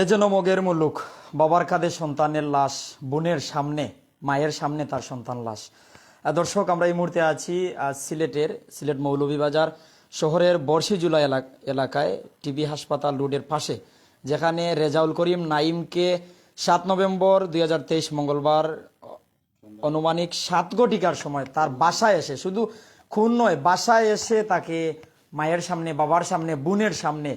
এ যেন মগের মুলুক, বাবার কাঁধে সন্তানের লাশ, বোনের সামনে মায়ের সামনে তার সন্তান লাশ। দর্শক, আমরা এই মুহূর্তে আছি সিলেট মৌলভীবাজার শহরের বর্ষিজুলা এলাকায় টিবি হাসপাতাল রোডের পাশে, যেখানে রেজাউল করিম নাইমকে 7 নভেম্বর 2023 মঙ্গলবার আনুমানিক 7 ঘটিকার সময় তার বাসায় এসে, শুধু খুন নয়, বাসায় এসে তাকে মায়ের সামনে, বাবার সামনে, বোনের সামনে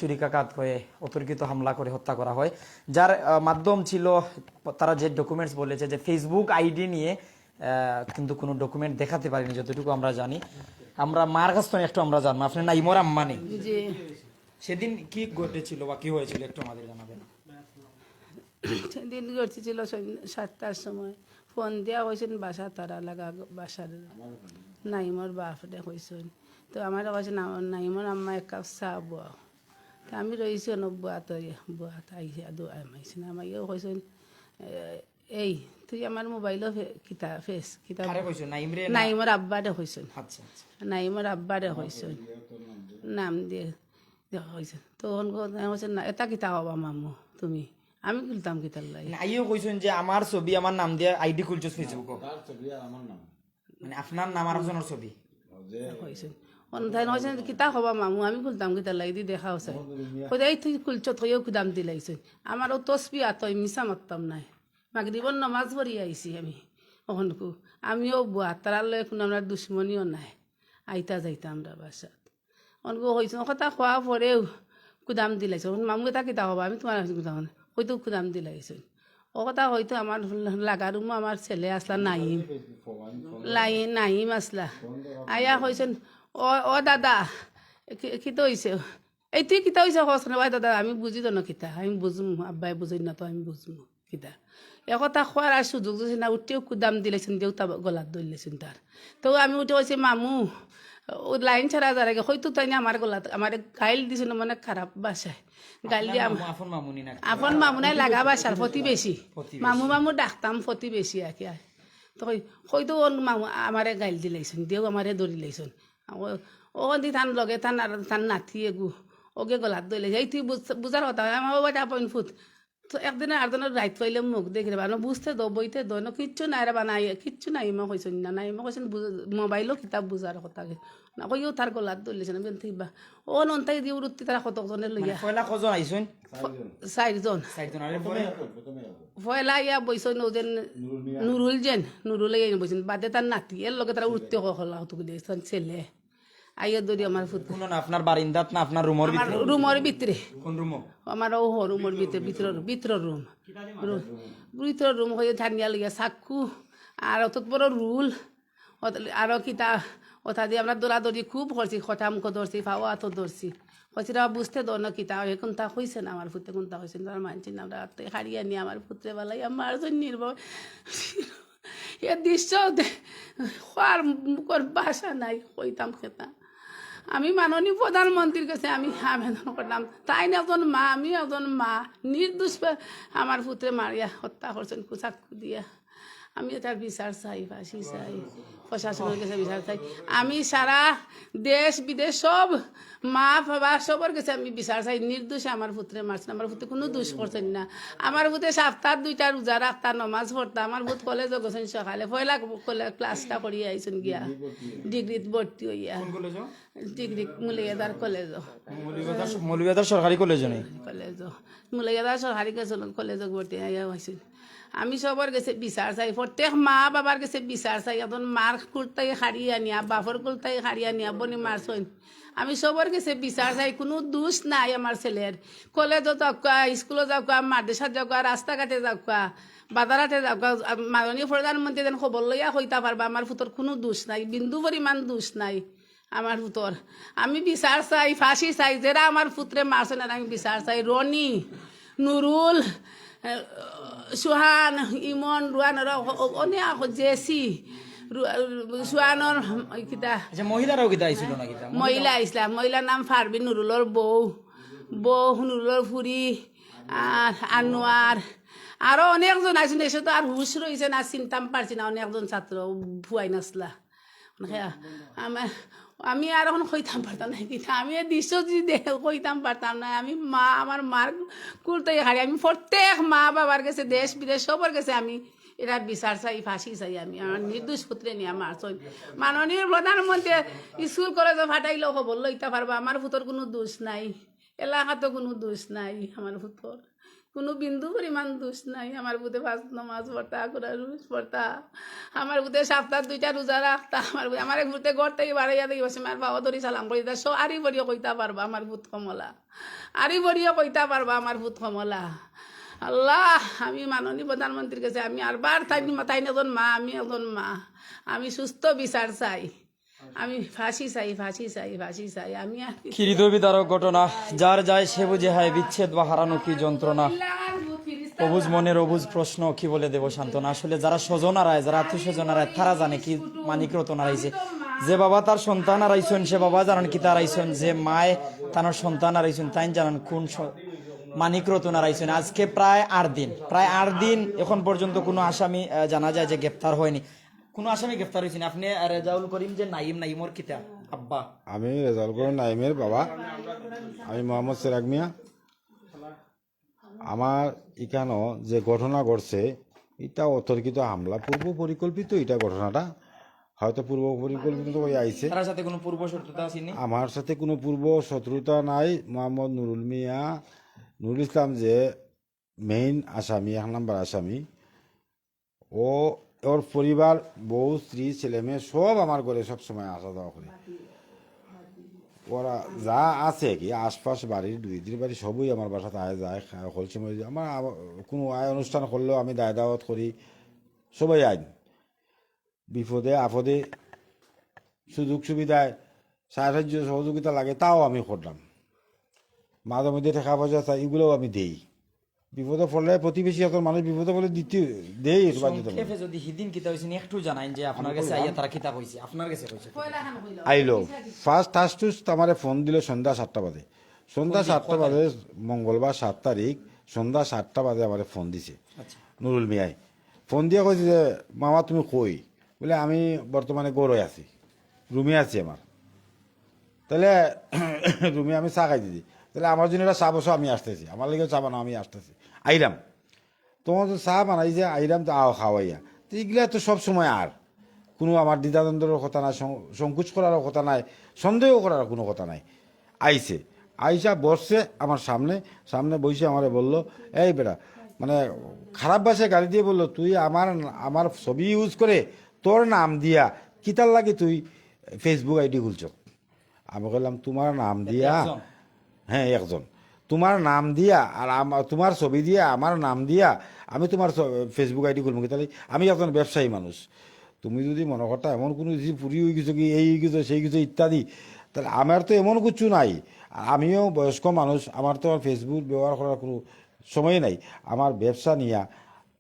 ছুরিকাঘাত হয়ে অতর্কিত হামলা করে হত্যা করা হয়। যার মাধ্যম ছিল, তারা যে ডকুমেন্টস বলেছে যে ফেসবুক আইডি নিয়ে, কিন্তু কোনো ডকুমেন্ট দেখাতে পারিনি যতটুকু আমরা জানি। আমরা মার কাছ থেকে একটু আমরা জানবো, আপনি নাইমর আম্মা নেই, সেদিন কি ঘটেছিল বা কি হয়েছিল একটু আমাদের জানাবেন। সেদিন ঘটেছিল 7টার সময় ফোন দেওয়া হয়েছেন বাসা তারা লাগা বাসার নাইমর বাপরে হয়েছেন। তো আমার কাছে নাইমর আম্মা এক কাপ চা বুয়া, তা আমি রয়েছি বুয়া আইসি আমাইছি না আমাইও হয়েছেন এই তুই আমার মোবাইলও কিতাব নাইমর আব্বারে হয়েছেন, নাইমর আব্বারে হয়েছেন নাম দিয়ে হয়েছে। তখন হয়েছেন না এটা কিতা হবা মামু তুমি, আমি খুলতাম কিতার লাই আইও কইছেন যে আমার ছবি আমার নাম দিয়ে আইডি খুলছো ফেসবুক, মানে আপনার নাম আর একজনের ছবি হয়েছেন। অন্ধাই হয়েছেন কিতা হবা মামু আমি খুলতাম কিতার লাই দি দেখা হচ্ছে কোথায় তুই খুলছ থইও খুদাম দিলাইছেন। আমারও তসবি আতই মিশা মারতাম নাই, মাগরিবর নমাজ পড়ি আইছি আমি ওখানকু, আমিও বুয়া তারার লয় কোনো আমরা দুশ্মনীও নাই, আইতা যাইতা আমরা বাসাত অনকু হয়েছে কথা খোয়া পরেও কুদাম দিলাইছে। মামু এটা কিতা হবা আমি তোমার কুদাম হয়তো কুদাম দিলাইছে। ও কথা হয়তো আমার লাগারুমো আমার ছেলে আসলা নাইম আসলা আয়া হয়েছেন ও দাদা কিতা হয়েছে এই তুই কিতা হয়েছে হস না ভাই দাদা আমি বুঝি তো না কিতা আমি বুঝমু আব্বাই বুঝি না তো আমি বুঝমু কিতা এ কথা খোয়ার আর সুযোগ দিয়েছে না, উঠেও কুদাম দিলেছেন দেউতা গলাত ধরলেছেন তার। তো আমি উঠে হয়েছি মামু ও লাইন ছাড়া যার আগে হয়তো তাই না আমার গলাত আমার গাইল দিছে না, মানে খারাপ বাসায় গাইল দিয়ে আপন মামুনাই লাগা বাসার ফতি বেশি মামু ডাকতাম ফতি বেশি আঁকি তো হয়তো ওর মামু আমারে গাইল দিলাইছেন দেও আমারে ধরি লাইছেন ও দি থান লগে থান আর থান নাথি এগু ওকে গলাত ধরে এই তুই বুঝার কথা আমার বাবা আপন ফুট তো একদিনে আরেকজনের রাইত পাইলে মুখ দেখে বানো বুঝতে দো বইতে দো না কিচ্ছু নাই রে বানাই কিচ্ছু নাই মা কইছেন না নাই মা কইছেন মোবাইলও কিতাব বুঝার কথা না কইও তার গলাত ধরলেছেন আমি থিবা ও নন্তাই দিয়ে উঠতে তারা কতজনের লইয়া কজন আইছেন 4জন পয়লা ইয়া বইছেন ও যেন নুরুল বইছেন বাদে তার নাতি এর লগে তারা উঠতে হলা হতো দিয়েছেন ছেলে আইয়া দৌড়ি আমার ফুট আপনার বারিন্দাত না আপনার রুমের ভিতরে কোন রুম আমার ও রুমের ভিতরে ভিতর রুম হয়ে ঠান্ডিয়া লিয়া চাক্ষু আর অত বড় রুল আরো কিতা ওটা দিয়ে আমরা দৌড়াদৌড়ি খুব করছি খটা মুখ ধরছি ফাওয়া হাতও ধরছি হয়েছে বুঝতে দো না কিতা এখন তা হয়েছে না আমার ফুটে কোনটা হয়েছে না মানছি না আমরা হারিয়ে নিয়ে আমার পুত্রে বেলায় আমার জন্য নির্ভর এ দৃশ্য হওয়ার মুখর বাসা নাই কইতাম খেতাম। আমি মাননীয় প্রধানমন্ত্রীর কাছে আমি আবেদন করলাম তাই না একজন মা আমি একজন মা নির্দোষ আমার পুত্রে মারিয়া হত্যা করছেন কুচাকু দিয়া, আমি এটার বিচার চাই, ফাঁসি চাই, প্রশাসনের কাছে বিচার চাই। আমি সারা দেশ বিদেশ সব মা বাবা সবার কাছে আমি বিচার চাই, নির্দোষে আমার পুত্রে মারছেন, আমার পুত্রে কোনো দোষ করছেন না। আমার পুত্রে সপ্তাহ 2টা রোজা রাখতা নমাজ পড়তা, আমার পুত কলেজও গেছেন সকালে পয়লা ক্লাসটা করিয়া আইছেন গিয়া ডিগ্রিত ভর্তি হইয়া ডিগ্রি মুলিয়াদার মৌলভীবাজার সরকারি কলেজে মুলিয়াদার সরকারি কলেজও ভর্তি হইয়া হয়েছিল। আমি সবার কাছে বিচার চাই, প্রত্যেক মা বাবার কাছে বিচার চাই, এখন মার কুলতাই হারিয়ে নিয়া বাপর কুলতাই হারিয়ে নিয়া বনি মারছেন, আমি সবার কাছে বিচার চাই। কোনো দোষ নাই আমার ছেলের, কলেজও যাওয়া স্কুলে যাওয়া মাদ্রাসা যাওয়া রাস্তাঘাটে যাওয়া বাজারহাটে যাওয়া মাননীয় প্রধানমন্ত্রী যেন খবর লইয়া হইতা পারবা আমার ফুতর কোনো দোষ নাই, বিন্দু পরিমাণ দোষ নাই আমার পুতর। আমি বিচার চাই, ফাঁসি চাই, যারা আমার পুত্রে মারছেন আমি বিচার চাই। রনি, নুরুল, সুহান, ইমন, রুয়ান অনেক জেসি সুহানোর কিতা মহিলারাও কিতা আইছিল না কিতা মহিলা আইসলাম, মহিলার নাম ফারবিন, নুরুলর বউ নুরুলর ফুরি আর আনোয়ার আরো অনেকজন আইসেন। এসে তো আর হুশ রয়েছে না, চিন্তাম পারছি না, অনেকজন ছাত্র ভুয়াই নাচলা আমার আমি আর এখন কইতাম পারতাম না কিন্তু আমি এই দৃশ্য যদি কইতাম পারতাম না। আমি মা আমার মার কুলতাই হারি আমি প্রত্যেক মা বাবার কাছে দেশ বিদেশ সবার কাছে আমি এরা বিচার চাই ফাঁসি চাই আমি আমার নির্দোষ পুত্রে নিয়ে আমার চল মাননীয় প্রধানমন্ত্রী স্কুল কলেজে ফাটাইলেও খবর লইতে পারবা আমার পুতর কোনো দোষ নাই এলাকাতে কোনো দোষ নাই আমার পুতর কোনো বিন্দু পরিমাণ দোষ নাই আমার বুধে পাঁচ নমাজ পড়তা কোরআন পড়তা আমার বুধে সপ্তাহ 2টা রোজা রাখতা আমার এক বুধে ঘর থেকে বাড়াইয়া দেখি বসে মার বাবা ধরি সালাম করি তা আরি বড়িও কইতা পারবা আমার ভূত কমলা আরি বড়িও কইতা পারবা আমার ভূত কমলা আল্লাহ আমি মাননীয় প্রধানমন্ত্রীর কাছে আমি আরবার তাই একজন মা আমি একজন মা আমি সুস্থ বিচার চাই আমি ফাঁসি চাই ফাঁসি চাই ফাঁসি চাই আমি আর কি হৃদয় বিদারক ঘটনা, যার যায় সে বুঝে হায় বিচ্ছেদ বা হারানো কি যন্ত্রণা, অবুজ মনের অবুজ প্রশ্ন কি বলে দেব সান্ত্বনা। আসলে যারা স্বজন হারায়, যারা আত্মীয় স্বজন হারায়, তারা জানে কি মানিক রতন হারাইছে। যে বাবা তার সন্তান হারাইছেন সে বাবা জানান কি তার হারাইছেন, যে মায় তার সন্তান হারাইছেন তাই জানান কোন মানিক রতন হারাইছেন। আজকে প্রায় 8 দিন এখন পর্যন্ত কোনো আসামি জানা যায় যে গ্রেপ্তার হয়নি, কোনো আসামি গ্রেফতার হয়েছেন। আপনি রেজাউল করিম যে নাইমর কিতা আব্বা? আমি রেজাউল করিম নাইমের বাবা, আমি মোহাম্মদ সেরাগ মিয়া। আমার এখানে যে ঘটনা ঘটছে এটা অতর্কিত হামলা, পূর্ব পরিকল্পিত। এটা ঘটনাটা হয়তো পূর্ব পরিকল্পিত হয়ে আইছে। তার সাথে কোনো পূর্ব শত্রুতা আসেনি? আমার সাথে কোনো পূর্ব শত্রুতা নাই। মোহাম্মদ নুরুল ইসলাম যে মেইন আসামি, 1 নম্বর আসামি, ওর পরিবার, বউ, স্ত্রী, ছেলে মেয়ে সব আমার ঘরে সবসময় আসা যাওয়া করে। ওরা যা আছে কি আশপাশ বাড়ির 2-3 বাড়ি সবই আমার বাসাতে আয় যায়, হল সময় আমার কোনো আয় অনুষ্ঠান করলেও আমি দায় দাওয়াত করি, সবাই আইন। বিপদে আপদে সুযোগ সুবিধায় সাহায্য সহযোগিতা লাগে তাও আমি করলাম। মাঝে মধ্যে টাকা পয়সা চাই এগুলোও আমি দেই। বিপদে পড়লে প্রতিবেশী এখন মানুষ বিপদে পড়লে দেই। সংক্ষেপে যদি হিদিন কিতা হইছেন একটু জানাইন যে আপনার কাছে আইয়া তারা কিতা কইছে, আপনার কাছে কইছে। আইলো ফার্স্ট আমার ফোন দিল সন্ধ্যা 7টা বাজে। সন্ধ্যা 7টা বাজে মঙ্গলবার 7 তারিখ সন্ধ্যা 7টা বাজে আমার ফোন দিছে নুরুল মিয়াই। ফোন দিয়ে কইছে যে মামা তুমি কই? বলে আমি বর্তমানে গড়ে আছি, রুমে আছি আমার। তাহলে রুমে আমি চা খাই দিদি, তাহলে আমার জন্য একটা চা বসো, আমি আসতেছি। আমার লিগে চা বানাও, আমি আসতেছি। আইরাম তোমার তো চা বানাই যে আইরাম তো আও খাওয়াইয়া। তো এগুলা তো সবসময় আর কোনো আমার দ্বিধাদ্বন্দ্বের কথা নাই, সংকোচ করারও কথা নাই, সন্দেহ করার কোনো কথা নাই। আইসা বসছে আমার সামনে বসে আমারে বললো, এই বেটা, মানে খারাপ ভাষায় গালি দিয়ে বললো, তুই আমার ছবি ইউজ করে তোর নাম দিয়া কিতার লাগে তুই ফেসবুক আইডি খুলছ? আমি বললাম তোমার নাম দিয়া, হ্যাঁ একজন, তোমার নাম দিয়া আর তোমার ছবি দিয়া আমার নাম দিয়া আমি তোমার ফেসবুক আইডি খুলবো কি? তাহলে আমি একজন ব্যবসায়ী মানুষ, তুমি যদি মনে করতা এমন কোনো পুরি হয়ে গেছো কি, এই কিছু সেই কিছু ইত্যাদি, তাহলে আমার তো এমন কিছু নাই। আমিও বয়স্ক মানুষ, আমার তো ফেসবুক ব্যবহার করার কোনো সময় নাই। আমার ব্যবসা নিয়ে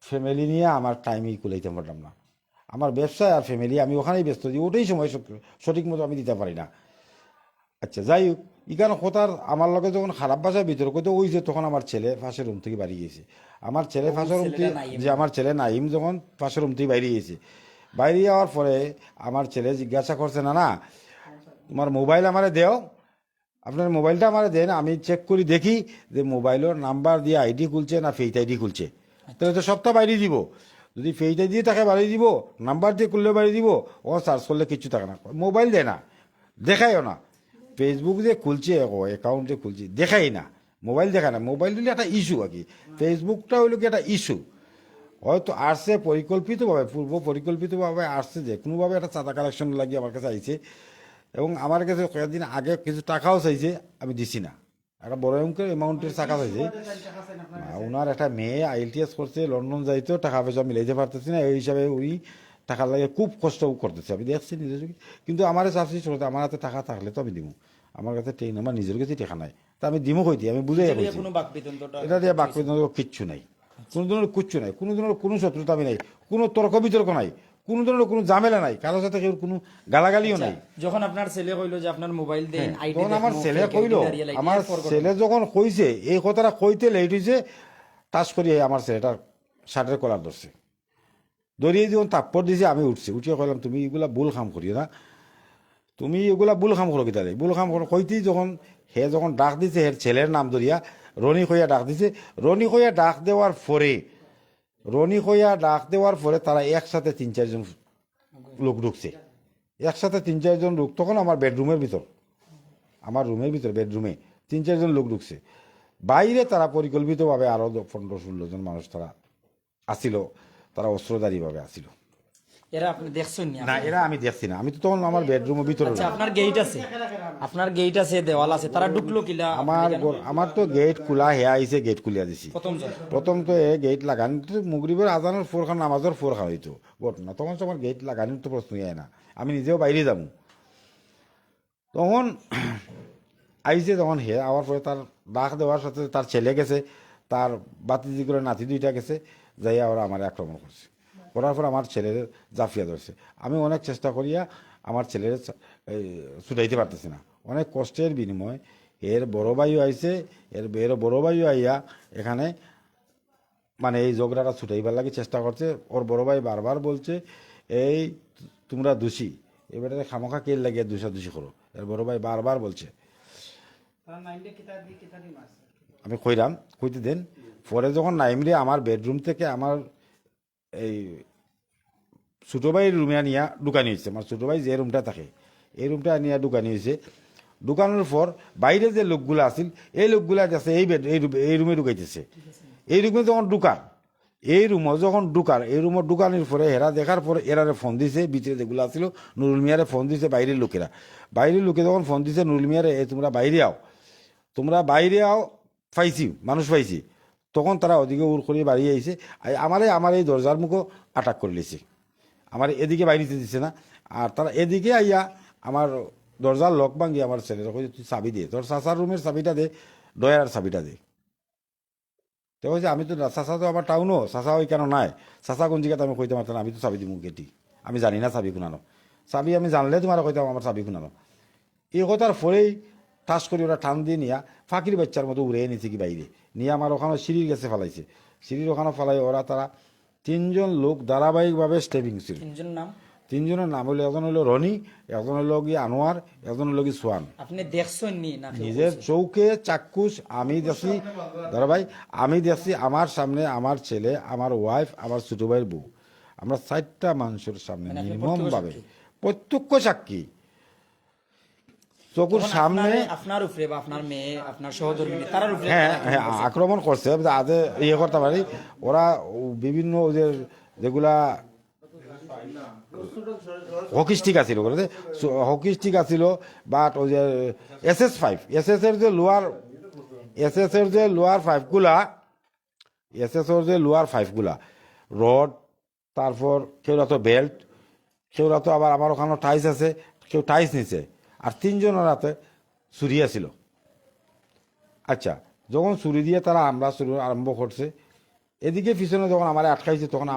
ফ্যামিলি নিয়ে আমার টাইমই কুলাইতে পারলাম না। আমার ব্যবসা আর ফ্যামিলি আমি ওখানেই ব্যস্ত দিই, ওটাই সময় সঠিক মতো আমি দিতে পারি না। আচ্ছা যাই হোক, এখানে কথার আমার লগে যখন খারাপ ভাষায় বিতর্ক তো ওই যে তখন আমার ছেলে পাশের রুম থেকে বাড়ি গিয়েছে। আমার ছেলে পাশের রুম থেকে, যে আমার ছেলে নাইম যখন পাশের রুম থেকে বাইরে গিয়েছে, বাইরে যাওয়ার পরে আমার ছেলে জিজ্ঞাসা করছে, না তোমার মোবাইল আমারে দেও, আপনার মোবাইলটা আমারে দেন, আমি চেক করি দেখি যে মোবাইলের নাম্বার দিয়ে আইডি খুলছে না ফেক আইডি খুলছে। তাহলে তো সবটা বাইরে দিব, যদি ফেক আইডি দিয়ে তাকে বাড়িয়ে দিব, নাম্বার দিয়ে খুললে বাড়িয়ে দিব, ও সার্চ করলে কিচ্ছু থাকে না। মোবাইল দেয় না, দেখাইও না, ফেসবুক যে খুলছে অ্যাকাউন্টে খুলছে দেখাই না, মোবাইল দেখায় না। মোবাইল দিলে একটা ইস্যু আর কি, ফেসবুকটা হইল কি একটা ইস্যু। হয়তো আসছে পরিকল্পিতভাবে, পূর্ব পরিকল্পিতভাবে আসছে, যে কোনোভাবে একটা চাঁদা কালেকশন লাগিয়ে আমার কাছে আইছে, এবং আমার কাছে কয়েকদিন আগে কিছু টাকাও চাইছে, আমি দিছি না। একটা বড় অঙ্কের অ্যামাউন্টের টাকা চাইছে। ওনার একটা মেয়ে IELTS করছে, লন্ডন যাইতো, টাকা পয়সা মিলাইতে পারতেছি না, এই হিসাবে উনি টাকা লাগে খুব কষ্ট করতেছে, আমি দেখছি নিজের চোখে। কিন্তু আমার চাচ্ছি চলতে, আমার হাতে টাকা থাকলে তো আমি দিব, আমার কাছে আমার নিজের কাছে টাকা নাই, তা আমি দিমও কই দিই, আমি বুঝাই এটা দিয়ে বাকবিতন্ত্র কিচ্ছু নাই, কোনো ধরনের কিচ্ছু নাই, কোনো ধরনের কোনো শত্রুতা আমি নাই, কোনো তর্ক বিতর্ক নাই, কোনো ধরনের কোনো ঝামেলা নাই, কারোর সাথে কেউ কোনো গালাগালিও নাই। যখন আপনার ছেলে কইলো যে আপনার মোবাইল দেন আইডি, তখন আমার ছেলে কইলো, আমার ছেলে যখন কইছে এই কথাটা কইতে লেট হয়েছে, টাচ করিয়ে আমার ছেলেটার শার্টের কলার ধরছে, ধরিয়ে যখন তাপ্পর দিয়েছে, আমি উঠছি, উঠিয়ে কইলাম তুমি এগুলা ভুল কাম করিও না, তুমি এগুলা ভুল কাম করো কিতা ভুল কাম করো কইতেই যখন হে যখন ডাক দিছে হের ছেলের নাম ধরিয়া রনি কইয়া ডাক দিছে, রনি কইয়া ডাক দেওয়ার পরে তারা একসাথে 3-4 জন লোক ঢুকছে, একসাথে 3-4 জন লোক, তখন আমার বেডরুমের ভিতর, আমার রুমের ভিতর বেডরুমে 3-4 জন লোক ঢুকছে। বাইরে তারা পরিকল্পিতভাবে আরো 15-16 জন মানুষ তারা আসিল, তারা অস্ত্রধারীভাবে আসিল। এরা আপনি দেখছেন নি? না, এরা আমি দেখছি না, আমি তো তখন আমার বেডরুমের ভিতরে। আচ্ছা, আপনার গেট আছে, দেওয়াল আছে, তারা ঢুকলো কিলা? আমার তো গেট খোলা, হে আইছে গেট খুলিয়া দিছি। প্রথমজন? প্রথম তো এ গেট লাগানি তো মুগরিবের আজানের ফোর খান নামাজের ফোর খাওয়া হইতো ঘটনা, তখন তো আমার গেট লাগানির তো প্রশ্নই হয় না, আমি নিজেও বাইরে যাবো। তখন আইছে, তখন হে আওয়ার পরে তার ডাক দেওয়ার সাথে তার ছেলে গেছে, তার বাতিজি করে নাতি দুইটা গেছে, যাইয়া ওরা আমার আক্রমণ করছে। করার পর আমার ছেলের জাফিয়া ধরছে। আমি অনেক চেষ্টা করিয়া আমার ছেলের ছুটাইতে পারতেছি না, অনেক কষ্টের বিনিময় এর বড় ভাইও আইছে, এর বড় ভাইও আইয়া এখানে মানে এই ঝগড়াটা ছুটাইবার লাগে চেষ্টা করছে। ওর বড় ভাই বারবার বলছে এই তোমরা দোষী, এবারে খামোখা কে লাগিয়ে দোষাদোষি করো, এর বড় ভাই বারবার বলছে। আমি কইরাম, কইতে দেন। পরে যখন নাইমরে আমার বেডরুম থেকে আমার এই ছোটো ভাইয়ের রুমে নিয়ে ঢুকানি হয়েছে, আমার ছোটো ভাই যে রুমটা থাকে এই রুমটা নিয়ে ঢুকানি হয়েছে। ঢুকানোর পর বাইরে যে লোকগুলো আসিল এই লোকগুলা যাচ্ছে এই রুমে ঢুকাইতেছে। এই রুমে যখন ঢুকার এই রুমে ঢুকানোর পরে এরা দেখার পরে এরারে ফোন দিছে, ভিতরে যেগুলো আসছিল নুরুল মিয়ারে ফোন দিছে বাইরের লোকেরা। বাইরের লোকে যখন ফোন দিছে নুরুল মিয়ারে, তোমরা বাইরে আও পাইছি, মানুষ পাইছি, তখন তারা ওদিকে উড় করিয়ে বাড়িয়ে আইছে। আমার এই দরজার মুখও আটাক করে লিছে, আমার এদিকে বাইরেতে দিছে না। আর তারা এদিকে আইয়া আমার দরজার লক ভাঙ্গি আমার ছেলেরা কইছে তুই চাবি দে, তোর চাচার রুমের চাবিটা দে, ডয়ার চাবিটা দে। তো কইছে আমি তো চাচা তো আমার টাউনও, চাচা ওই কেন নাই, চাচা কোন জায়গাতে আমি কইতে পারতাম, আমি তো চাবি দিব গেটি, আমি জানি না চাবি কোনানো, চাবি আমি জানলে তোমার কইতাম আমার চাবি কোনানো। এই কথার পরেই ঠাস করে ওরা টান দিয়ে নিয়া ফাঁকির বাচ্চার মতো উড়ে নিছে কি বাইরে নিয়ে আমার ওখানে সিঁড়ির কাছে ফেলাইছে। সিঁড়ির ওখানে ফেলাই তারা 3 জন লোক ধারাবাহিকভাবে স্টেপিং ছিল। 3 জনের নাম হলো, একজন হলো রনি, একজন হলো গিয়ে আনোয়ার, একজন হলো গিয়ে সোয়ান। আপনি দেখছেন নি? না, নিজের চৌকে চাক্ষুষ আমি দেখছি, দাদা ভাই আমি দেখছি, আমার সামনে আমার ছেলে, আমার ওয়াইফ, আমার ছোট ভাইয়ের বউ, আমরা 4টা মানুষের সামনে নির্মম ভাবে প্রত্যক্ষ সাক্ষী, চকুর সামনে আপনার উপরে বা আপনার মেয়ে, আপনার সহধর্মী, তার উপরে হ্যাঁ আক্রমণ করছে। আজে ইয়ে করতে পারি, ওরা বিভিন্ন ওদের যেগুলা হকি স্টিক আছিল, হকি স্টিক আছিল, বাট ওই যে SS5 এর যে লোয়ার ফাইভগুলা রড, তারপর কেউ তো বেল্ট, কেউ তো আবার আমার ওখানে টাইস আছে, কেউ টাইস নিছে, আর 3 জনের হাতে ছুরি আছিল। আচ্ছা, যখন ছুরি দিয়ে তারা আমরা শুরু আরম্ভ করছে, এদিকে পিছনে যখন আমার আটকাইছে, তখন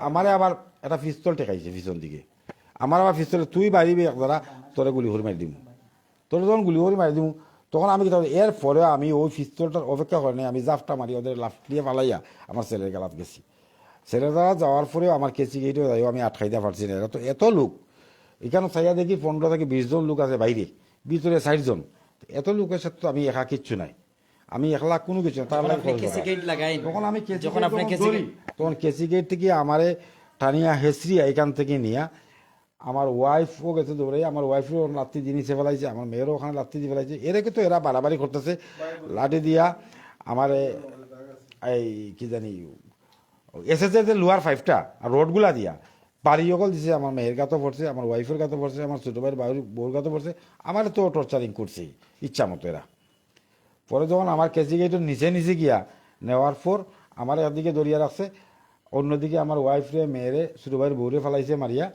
আমারে আবার একটা পিস্তল টেকাইছে পিছন দিকে, আমার আবার পিস্তলে তুই বাড়িবি একদারা তোরে গুলি করে মারি দিব, তোরে যখন গুলি করে মারি দিব, তখন আমি কি এর পরে আমি ওই পিস্তলটার অপেক্ষা করে নাই, আমি জাফটা মারি ওদের লাফ দিয়ে পালাইয়া আমার ছেলের গেলাত গেছি। ছেলের দ্বারা যাওয়ার পরেও আমার কেসি গেটেও যাইও আমি আটকাই দেওয়া পারছি না। এত লোক এখানে চাইয়া দেখি 15 থেকে 20 জন লোক আছে বাইরে, ভিতরে 60 জন, এত লোকের সাথে তো আমি একা কিচ্ছু নাই, আমি 1 লাখ কোনো কিছু না। তখন আমি তখন কেসি গেট থেকে আমারে টানিয়া হেসরিয়া এখান থেকে নিয়ে আমার ওয়াইফও গেছে দৌড়ে, আমার ওয়াইফও লাত্তি দিয়ে নিচে ফেলাইছে, আমার মেয়েরও ওখানে লাত্তি দিয়ে ফেলাইছে। এরাকে তো এরা বাড়াবাড়ি করতেছে, লাঠি দিয়া আমার এই কি জানি SS যে লোয়ার 5টা আর রোডগুলা দিয়া বাড়ি সকল দিছে, আমার মেয়ের গাতো পড়ছে, আমার ওয়াইফের গাতো পড়ছে, আমার ছোটো ভাইয়ের বউর গাতো পড়ছে, আমার তো টর্চারিং করছে ইচ্ছা মতো এরা। পরে যখন আমার কেসি গেটের নিচে গিয়া নেওয়ার পর আমার একদিকে দরিয়া রাখছে, অন্যদিকে আমার ওয়াইফরে, মেয়েরে, ছোটো ভাইয়ের বউরে ফেলাইছে মারিয়া,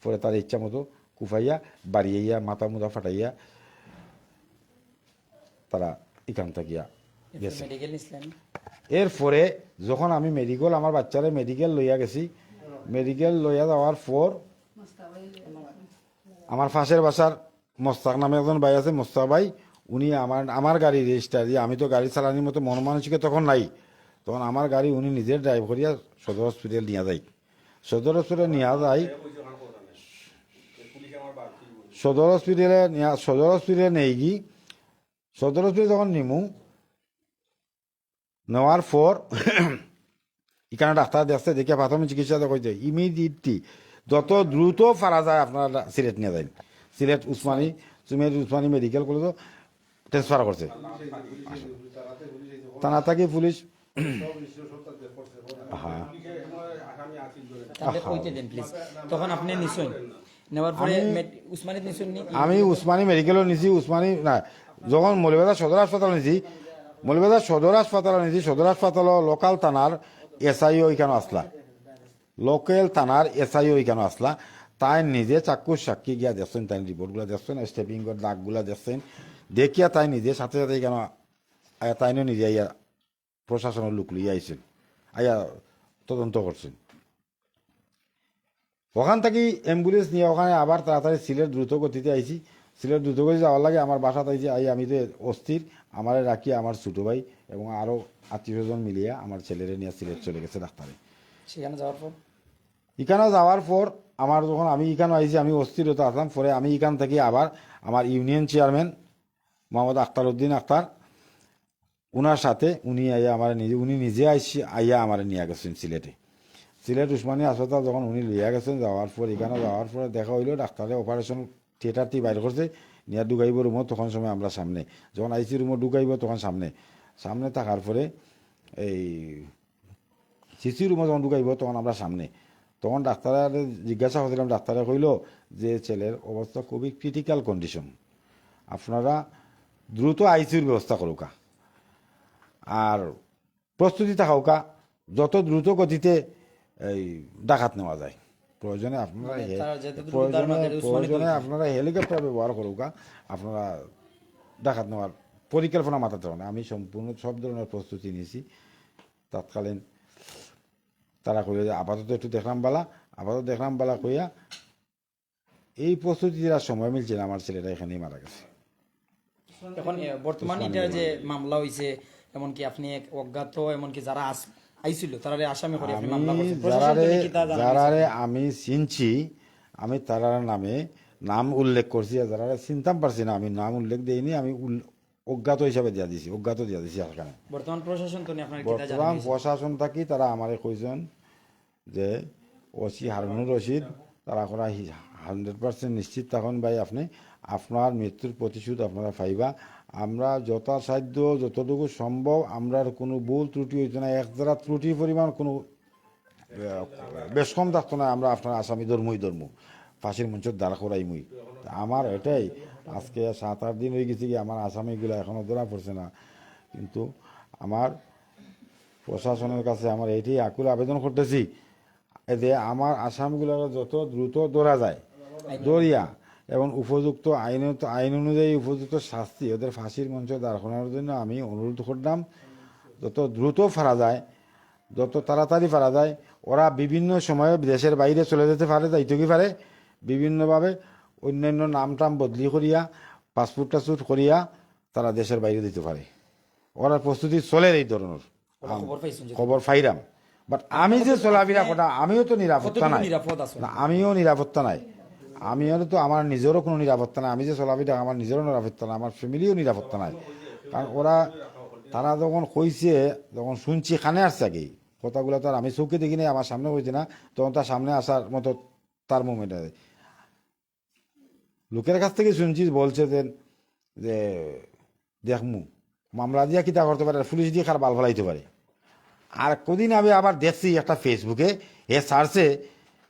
পরে তার ইচ্ছা মতো কুফাইয়া বাড়িয়াইয়া মাথা মুদা ফাটাইয়া তারা এখান থাকিয়া গেছে। এরপরে যখন আমি আমার বাচ্চারে মেডিকেল লইয়া গেছি, মেডিকেল লইয়া যাওয়ার পর আমার পাশের বাসার মোস্তাক নামে একজন ভাই আছে, মোস্তাক ভাই, উনি আমার গাড়ি রেজিস্টার দিয়ে, আমি তো গাড়ি চালানোর মতো মন মানসিকে তখন নাই, তখন আমার গাড়ি উনি নিজের ড্রাইভ করিয়া সদর হসপিটাল নিয়ে যায়। সদর হসপিটালে নেই গি সদর হসপিটালে যখন নিমু নেওয়ার পর এখানে ডাক্তার দেখছে দেখে প্রাথমিক চিকিৎসা কইতে ইমিডিয়েটলি যত দ্রুত পারা যায় আপনারা সিলেট নিয়ে যায় সিলেট উসমানী মেডিকেল কলেজে ট্রান্সফার করছে থানা থেকে পুলিশ হ্যাঁ তাহলে কইতে দেন প্লিজ তখন আপনি নিশ্চয় নেওয়ার পরে উসমানিত নিশ্চয় নি আমি উসমানী মেডিকেলও নিছি উসমানী না যখন মৌলভীবাজার সদর হাসপাতাল নিছি মৌলভীবাজার সদর হাসপাতাল লোকাল থানার এসআইও ওইখানে আসলা লোকাল থানার এসআইও ওইখানে আসলা তাই নিজে চাক্ষুষ সাক্ষী গিয়া দেখছেন তাই রিপোর্টগুলো দেখছেন স্টেপিংয়ের দাগগুলা দেখছেন দেখিয়া তাই নিজে সাথে সাথে কেন তাইনও নিজে আইয়া প্রশাসনের লোক লিয়ে আইছেন আইয়া তদন্ত করছেন ওখান থেকে অ্যাম্বুলেন্স নিয়ে ওখানে আবার তাড়াতাড়ি সিলেট দ্রুত গতিতে আইছি সিলেট দ্রুত গতিতে যাওয়ার লাগে আমার বাসাতে আইছি আমি তো অস্থির আমারে রাখি আমার ছোটো ভাই এবং আরও আত্মীয় স্বজন মিলিয়ে আমার ছেলেরে নিয়ে সিলেট চলে গেছে ডাক্তারে সেখানে যাওয়ার পর এখানে যাওয়ার পর আমার যখন আমি এখানে আইছি আমি অস্থিরতা আসলাম পরে আমি এখান থেকে আবার আমার ইউনিয়ন চেয়ারম্যান মোহাম্মদ আখতার উদ্দিন আখতার উনার সাথে উনি নিজে আইয়া আমার নিয়ে গেছেন সিলেট উসমানী হাসপাতাল যখন উনি লিয়া গেছেন যাওয়ার পর এখানে যাওয়ার পরে দেখা হইলো ডাক্তারে অপারেশন থিয়েটারটি বাইর করছে নিয়ে ঢুকাইব রুমও তখন সময় আমরা সামনে যখন আইসি রুমও ঢুকাইব তখন সামনে থাকার পরে এই সিসি রুমও যখন ঢুকাইব তখন আমরা সামনে তখন ডাক্তারের জিজ্ঞাসা করছিলাম ডাক্তারে কইল যে ছেলের অবস্থা খুবই ক্রিটিক্যাল কন্ডিশন আপনারা দ্রুত আইসিউর ব্যবস্থা করুকা আর প্রস্তুতি থাকুকা যত দ্রুত গতিতে এই ডাকাত নেওয়া যায় প্রয়োজনে আপনারা হেলিকপ্টার ব্যবহার করুকা আপনারা ডাকাত নেওয়ার পরিকল্পনা মাথাতে হবে আমি সম্পূর্ণ সব ধরনের প্রস্তুতি নিয়েছি তৎকালীন তারা কইল যে আপাতত একটু দেখলাম বালা কইয়া এই প্রস্তুতির আর সময় মিলছে না আমার ছেলেটা এখানেই মারা গেছে এখন বর্তমানে এটা যে মামলা হইছে এমনকি আপনি এক অজ্ঞাত এমনকি যারা আইছিল তারারে আসামি করে আপনি মামলা করছেন যারারে আমি চিনছি আমি তারার নাম উল্লেখ করছি আর যারা চিনতাম পারছি না আমি নাম উল্লেখ দেইনি আমি অজ্ঞাত হিসাবে দিয়া দিছি এখানে বর্তমান প্রশাসন তো আপনার বর্তমান প্রশাসন থাকি তারা আমারে কইছেন যে ওসি হারুনুর রশিদ তারা করা 100% নিশ্চিত তখন ভাই আপনি আপনার মৃত্যুর প্রতিশোধ আপনারা পাইবা আমরা যথাসাধ্য যতটুকু সম্ভব আমরা কোনো ভুল ত্রুটি হইতো না এক যারা ত্রুটির পরিমাণ কোনো বেশ কম থাকতো না আমরা আপনার আসামি ধর্ম ফাঁসির মঞ্চের দ্বারা করাইমুই আমার এটাই আজকে 7-8 দিন হয়ে গেছে কি আমার আসামিগুলো এখনও ধরা পড়ছে না কিন্তু আমার প্রশাসনের কাছে আমার এইটাই আকুল আবেদন করতেছি যে আমার আসামিগুলো যত দ্রুত ধরা যায় ধরিয়া এবং উপযুক্ত আইন অনুযায়ী উপযুক্ত শাস্তি ওদের ফাঁসির মঞ্চে দাঁড় করানোর জন্য আমি অনুরোধ করলাম যত দ্রুত ফারা যায় যত তাড়াতাড়ি ফারা যায় ওরা বিভিন্ন সময়ে দেশের বাইরে চলে যেতে পারে যাইতে কি পারে বিভিন্নভাবে অন্যান্য নাম বদলি করিয়া পাসপোর্ট টাসপোর্ট করিয়া তারা দেশের বাইরে দিতে পারে ওরা প্রস্তুতি চলে এই ধরনের খবর পাইরাম বাট আমি যে চলাফেরা কথা আমিও তো নিরাপত্তা নাই আমিও নিরাপত্তা নাই আমিও তো আমার নিজেরও কোনো নিরাপত্তা নাই আমি যে চলাফেরা আমার নিজেরও নিরাপত্তা নাই আমার ফ্যামিলিও নিরাপত্তা নাই কারণ তারা যখন কইছে যখন শুনছি খানে আসছে আগেই কথাগুলো তো আর আমি চোখে দেখি নাই আমার সামনে হয়েছে না তখন তার সামনে আসার মতো তার মুভমেন্ট আছে লোকের কাছ থেকে শুনছি বলছে যে দেখমু মামলা দিয়া কিতা করতে পারে পুলিশ দিয়ে খার বাল ফলাইতে পারে আর কদিন আমি আবার দেখছি একটা ফেসবুকে সার্চে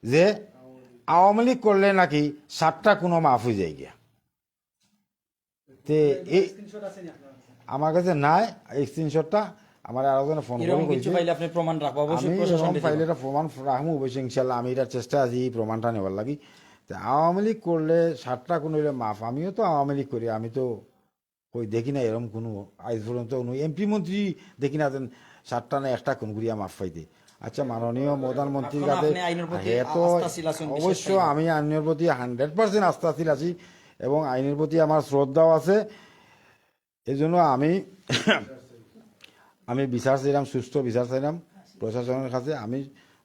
যে আওয়ামী লীগ করলে নাকি 7টা কোনো মাফ হয়ে যায় গিয়া আমার কাছে নাই এই স্ক্রিনশটটা আমার আরেকজনে ফোন করে প্রমাণ রাখবো ফাইলে প্রমাণ রাখবো অবশ্যই ইনশাল্লাহ আমি এটার চেষ্টা আছি এই প্রমাণটা নেওয়ার লাগি আওয়ামী লীগ করলে 7টা কোনো হইলে মাফ আমিও তো আওয়ামী লীগ করি আমি তো কই দেখি না এরকম কোনো আজ পর্যন্ত কোনো এমপি মন্ত্রী দেখি না 7টা না 1টা কোন করিয়া মাফ পাইতে আচ্ছা মাননীয় প্রধানমন্ত্রীর কাছে তো অবশ্য আমি আইনের প্রতি 100% আস্থাশীল আছি এবং আইনের প্রতি আমার শ্রদ্ধাও আছে এই জন্য আমি বিচার চাইলাম সুস্থ বিচার চাইলাম প্রশাসনের কাছে আমি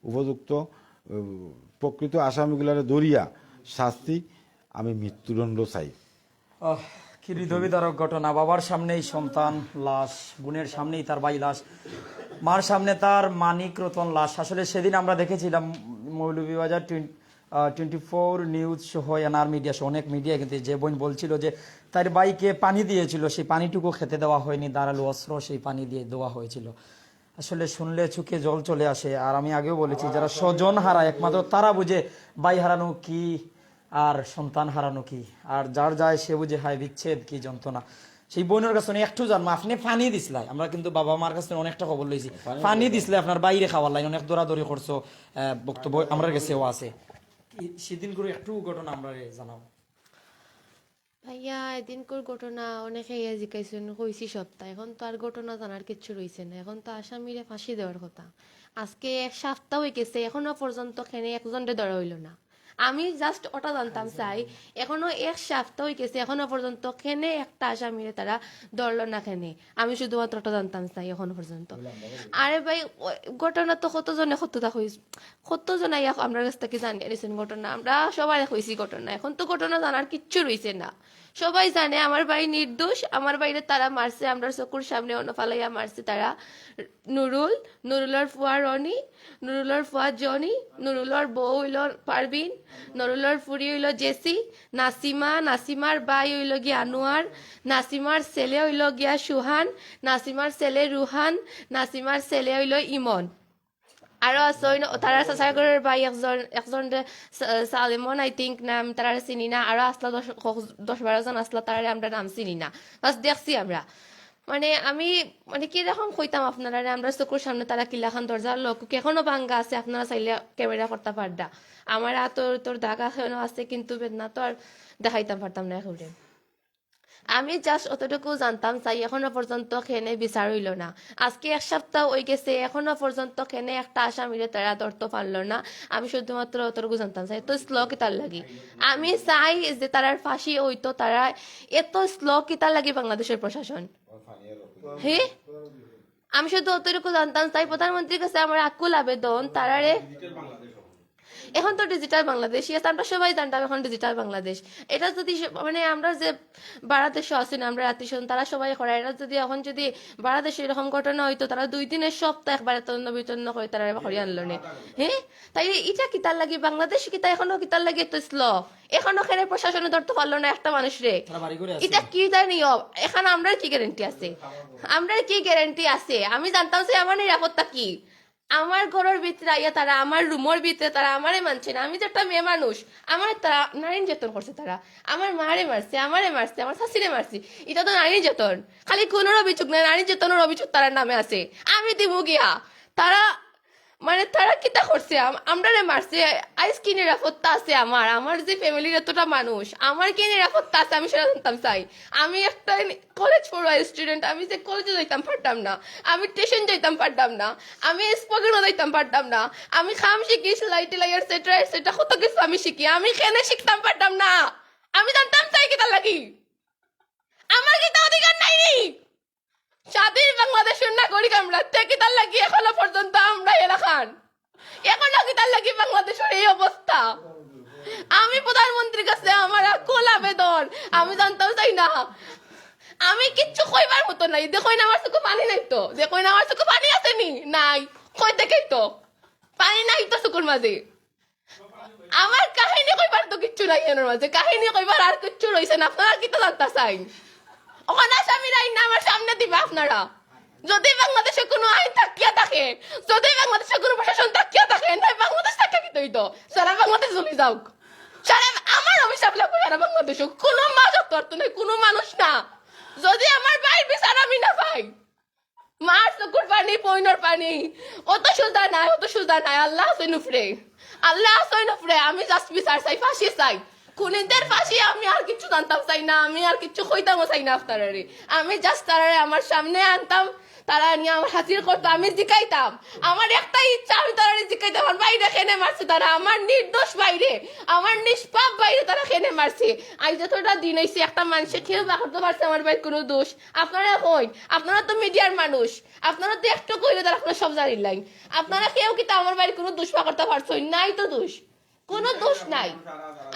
উপযুক্ত প্রকৃত আসামিগুলারে দরিয়া শাস্তি আমি মৃত্যুদণ্ড চাই। কি হৃদয়বিদারক ঘটনা, বাবার সামনেই সন্তান লাশ, বোনের সামনেই তার ভাই লাশ, মার সামনে তার মানিক রতন লাশ। আসলে সেদিন আমরা দেখেছিলাম মৌলভীবাজার 24 নিউজ সহ এনআর মিডিয়া সহ অনেক মিডিয়া, কিন্তু যে বোন বলছিল যে তার ভাইকে পানি দিয়েছিল, সেই পানিটুকু খেতে দেওয়া হয়নি, দাঁড়ালো অস্ত্র সেই পানি দিয়ে দেওয়া হয়েছিল। আসলে শুনলে চোখে জল চলে আসে। আর আমি আগেও বলেছি, যারা স্বজন হারায় একমাত্র তারা বুঝে ভাই হারানো কি আর সন্তান হারানো কি, আর যার যায় সে বুঝে হায় বিচ্ছেদ কি যন্ত্রণা। সেই বোনের কাছে একটু জানবো, আপনি পানি দিসলাই, আমরা কিন্তু বাবা মার কাছে অনেকটা খবর লইছি, পানি দিসলে আপনার বাইরে খাওয়ার লাইন অনেক দৌড়াদৌড়ি করছো, বক্তব্য আমার কাছেও আছে। সেদিন করে একটু ঘটনা আমরা জানাও। ভাইয়া এদিনকার ঘটনা অনেকে জিজ্ঞাসা কইছি সপ্তাহ, এখন তো আর ঘটনা জানার কিচ্ছু রয়েছে না, এখন তো আসামিরে ফাঁসি দেওয়ার কথা। আজকে 1 সপ্তাহ হয়ে গেছে, এখনো পর্যন্ত খেনে একজনকে ধরা হইল না। আমি জাস্ট ওটা জানতাম চাই, এখনো 1 সপ্তাহ হয়ে গেছে, এখনো পর্যন্ত খেনে একটা আসামিরে তারা ধরলো না খেনে। আমি শুধুমাত্র ওটা জানতাম চাই এখনো পর্যন্ত। আরে ভাই ঘটনা তো কতজনে কতটা হয়েছে, কতজনাই আমরা কাছ থেকে জানিয়ে দিয়েছেন ঘটনা, আমরা সবাই হয়েছি ঘটনা। এখন তো ঘটনা জানার কিচ্ছু রয়েছে না, সবাই জানে আমার ভাই নির্দোষ, আমার বাইরে তারা মারছে, আমরা চকুর সামনে অন্য ফালাইয়া মারছে তারা। নুরুলের ফুয়া রনি, নুরুলের ফুয়া জনি, নুরুলের বউ হইল পারবিন, নুরুলের ফুরি হইল জেসি, নাসিমার ভাই হইল গিয়া আনোয়ার, নাসিমার ছেলে হইল গিয়া সুহান, নাসিমার ছেলে রুহান, নাসিমার ছেলে হইল ইমন। আরো আছে তারা সাসাগরের ভাই একজন সালেমন আই থিঙ্ক নাম, তারা চিনি না। আরো আসলা 10-12 জন আসলা, তারা আমরা নাম চিনি না, বাস দেখছি আমরা। মানে আমি মানে কিরকম কইতাম আপনারা, আমরা চকুর সামনে তারা কিলাখান দরজার লোক এখনো ভাঙ্গা আছে, আপনারা চাইলে ক্যামেরা করতে পারডা। আমার তোর দাগ এখনো আছে, কিন্তু বেদনা তো আর দেখাইতাম পারতাম না এখন। আমি জাস্ট অতটুকু জানতাম চাই, এখনো পর্যন্ত খেনে বিচার হইল না। আজকে 1 সপ্তাহ হয়ে গেছে, এখনো পর্যন্ত খেনে একটা আসামিরে তারা ধরতে পারলো না। আমি শুধুমাত্র অতটুকু জানতাম চাই, তো স্লো কিতার লাগি আমি চাই যে তারার ফাঁসি হইতো। তারা এত স্লো কিতার লাগি বাংলাদেশের প্রশাসন, হে আমি শুধু অতটুকু জানতাম চাই। প্রধানমন্ত্রীর কাছে আমার আকুল আবেদন, তারারে এখন তো ডিজিটাল বাংলাদেশ, আমরা সবাই জানতাম এখন ডিজিটাল বাংলাদেশ। এটা যদি মানে আমরা যে বাংলাদেশে আছি না, আমরা আত্মীয় তারা সবাই করে, এটা যদি এখন যদি বাংলাদেশে এরকম ঘটনা হইতো, তারা 2 দিনের সপ্তাহ একবার তন্ন বিতন্ন করে তারা হরি আনলো নে। হ্যাঁ, তাই এটা কিতার লাগে বাংলাদেশ, কিতা এখনো কিতার লাগে তো স্লো, এখনো খেলে প্রশাসনে ধরতে পারলো না একটা মানুষ রে। এটা কি তার নিয়ম? এখানে আমরা কি গ্যারেন্টি আছে? আমরা কি গ্যারেন্টি আছে? আমি জানতাম যে আমার নিরাপত্তা কি। আমার ঘরের ভিতরে আইয়া তারা, আমার রুমের ভিতরে তারা আমারে মানছে না। আমি যে একটা মেয়ে মানুষ, আমার তারা নারী নির্যাতন করছে, তারা আমার মারে মারছে, আমারে মারছে, আমার শাশুড়ে মারছে। এটা তো নারী নির্যাতন, খালি কোন অভিযোগ না, নারী নির্যাতনের অভিযোগ তার নামে আছে। আমি দিব গিয়া তারা মানে তারা কিতা করছে, আমরা মারছে। আইস কি নিরাপত্তা আছে আমার যে ফ্যামিলির এতটা মানুষ, আমার কি নিরাপত্তা আছে? আমি সেটা জানতাম চাই। আমি একটা কলেজ পড়ুয়া স্টুডেন্ট, আমি যে কলেজে যাইতাম পারতাম না, আমি স্টেশন যাইতাম পারতাম না, আমি স্পোকেনও যাইতাম পারতাম না, আমি খাম শিখি, সেলাই টেলাই এটসেট্রা এটসেট্রা কত কিছু আমি শিখি, আমি কেন শিখতাম পারতাম না? আমি জানতাম চাই কিতা লাগি, আমার কিতা অধিকার নাই নি? স্বাধীন বাংলাদেশের নাগরিক আমরা, কিতার লাগি এখনো পর্যন্ত আমরা এলাকান, এখনো কিতার লাগি বাংলাদেশের এই অবস্থা? আমি প্রধানমন্ত্রীর কাছে আমার আকুল আবেদন, আমি জানতাম চাই না, আমি কিচ্ছু কইবার মতো নাই। দেখোই না আমার চোখে পানি নাই, তো দেখোই না আমার চোখে পানি আছে নি? নাই, কই দেখেই তো পানি নাই তো চোখের মাঝে। আমার কাহিনী কইবার তো কিচ্ছু নাই এর মাঝে, কাহিনী কইবার আর কিচ্ছু রয়েছে না। আপনারা কি তো জানতে চাই? ওখানে আসামির আইন আমার সামনে দিবা আপনারা। যদি বাংলাদেশে কোনো আইন থাকিয়া থাকে, যদি বাংলাদেশে কোনো প্রশাসন থাকিয়া থাকে, নয় বাংলাদেশ থাকে কি তৈতো সারা বাংলাদেশ চলে যাও। সারা আমার অভিশাপ লাগবে সারা বাংলাদেশে, কোনো মাজক করতো না, কোনো মানুষ না। যদি আমার ভাইয়ের বিচার আমি না পাই, মার চকুর পানি, পয়নর পানি, অত সুদা নাই, অত সুদা নাই। আল্লাহ আছে নুফরে, আল্লাহ আছে নুফরে। আমি জাস্ট বিচার চাই, ফাঁসি চাই, খুনিদের ফাঁসি। আমি আর কিছু জানতাম চাই না, আমি আর কিছু কইতামও চাই না আপনারারে। আমি জাস্ট তারারে আমার সামনে আনতাম, তারা নিয়ে আমার হাজির করতো, আমি জিকাইতাম। আমার একটাই ইচ্ছা, আমি তারা জিকাইতাম আমার বাইরে খেনে মারছে তারা, আমার নির্দোষ বাইরে, আমার নিষ্পাপ বাইরে তারা খেনে মারছে। আজ যতটা দিন হয়েছে একটা মানুষে খেয়ে করতে পারছে আমার বাইর কোনো দোষ? আপনারা কই? আপনারা তো মিডিয়ার মানুষ, আপনারা তো একটু কইলে তারা আপনার সব জানিলেন। আপনারা কেউ কিন্তু আমার বাইরে কোনো দোষ করতে পারছো নাই তো? দোষ কোনো দোষ নাই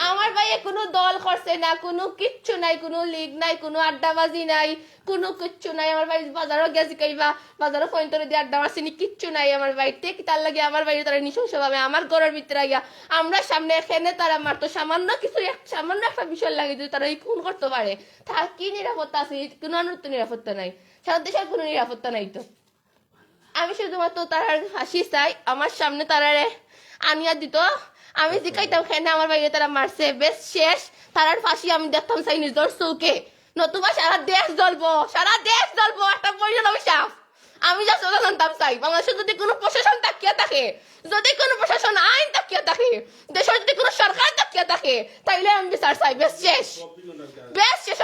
আমার ভাইয়ে কোনো দল করছে না, কোনো কিচ্ছু নাই, কোনো লীগ নাই, কোনো আড্ডাবাজি নাই, কোনো কিচ্ছু নাই। আমার ভাই বাজারও গেছে কইবা, বাজারও ফোন করে দিয়ে আড্ডা মারছিনি, কিচ্ছু নাই আমার বাড়িতে। তার লাগে আমার বাইরে তারা নৃশংসভাবে আমার ঘরের ভিতরে আইয়া আমরা সামনে এখানে তারা মারতো, সামান্য কিছু সামান্য একটা বিষয় লাগে যদি তারা এই খুন করতে পারে, তার কি নিরাপত্তা আছে? কোনো আনুত নিরাপত্তা নাই, সারা দেশের কোনো নিরাপত্তা নাই। তো আমি শুধুমাত্র তারার হাসি চাই, আমার সামনে তারারে আনিয়া দিত, আমি জিকাইতাম খেনে আমার বাইরে তারা মারছে, বেশ শেষ। তারার ফাঁসি আমি দেখতাম চাই নিজের চৌকে, নতুবা সারা দেশ জ্বলবো, সারা দেশ জ্বলবো। একটা পরিজন অভিশাপ আমি যা চলে জানতাম চাই। বাংলাদেশে যদি কোনো প্রশাসন তাকিয়ে থাকে, যদি কোনো প্রশাসন আইন তাকিয়ে থাকে, দেশের যদি কোনো সরকার তাকিয়ে থাকে, তাইলে আমি বিচার চাই। বেশ শেষ, বেশ শেষ।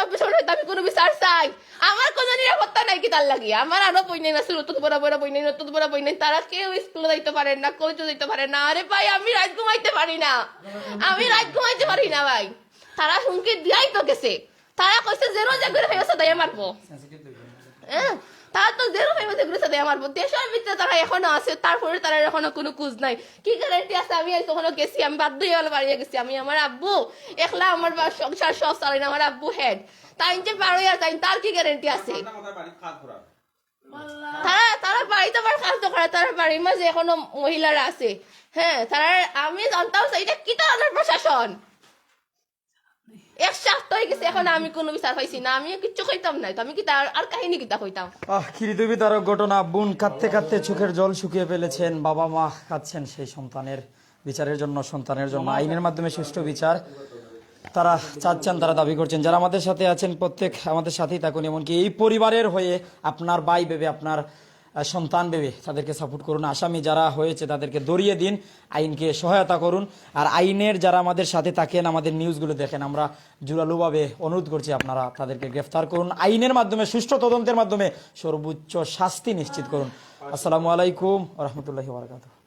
আমি কোনো বিচার চাই। আমার কোনো নিরাপত্তা নাই কি তার লাগিয়ে। আমার আরো বই নেই না, নতুন বড় বড় বই নেই, নতুন বড় বই নেই। তারা কেউ স্কুলে যাইতে পারে না, কলেজে যাইতে পারে না। আরে ভাই আমি রাত ঘুমাইতে পারি না, আমি রাত ঘুমাইতে পারি না ভাই। তারা হুমকি দিয়াই তো গেছে, তারা কইছে জেরো জায়গায় ফেরত দেয় মারবো। হ্যাঁ, তারা তো জেরো ফেরত ঘুরেছে দেয় মারবো। দেশের ভিতরে তারা এখনো আছে, তারপরে তারা এখনো কোনো কুজ নাই। কি গ্যারান্টি আছে? আমি কখনো গেছি, আমি বাধ্য হয়ে বাড়িয়ে গেছি। আমি আমার আব্বু একলা আমার সংসার সব চালাই না, আমার আব্বু হেড, তাই যে বারোই আর তাই, তার কি গ্যারান্টি আছে? তারা তারা বাড়িতে আবার কাজ করে, তারা বাড়ির মাঝে এখনো মহিলারা আছে। হ্যাঁ, তারা আমি জানতাম এটা কি ধরনের প্রশাসন। এক সপ্তাহ হয়ে গেছে, এখন আমি কোনো বিচার পাইছি না। আমি কিচ্ছু কইতাম না, তো আমি কি আর কাহিনী কিতা কইতাম? হৃদয়বিদারক ঘটনা। বোন কাঁদতে কাঁদতে চোখের জল শুকিয়ে ফেলেছেন, বাবা মা কাঁদছেন সেই সন্তানের বিচারের জন্য, সন্তানের জন্য আইনের মাধ্যমে সুষ্ঠু বিচার তারা চাচ্ছেন, তারা দাবি করছেন। যারা আমাদের সাথে আছেন প্রত্যেক আমাদের সাথেই থাকুন, এমনকি এই পরিবারের হয়ে আপনার ভাই ভেবে, আপনার সন্তান ভেবে তাদেরকে সাপোর্ট করুন। আসামি যারা হয়েছে তাদেরকে ধরিয়ে দিন, আইনকে সহায়তা করুন। আর আইনের যারা আমাদের সাথে থাকেন, আমাদের নিউজগুলো দেখেন, আমরা জোরালোভাবে অনুরোধ করছি আপনারা তাদেরকে গ্রেফতার করুন। আইনের মাধ্যমে, সুষ্ঠু তদন্তের মাধ্যমে সর্বোচ্চ শাস্তি নিশ্চিত করুন। আসসালামু আলাইকুম ওয়া রাহমাতুল্লাহি ওয়া বারাকাতুহু।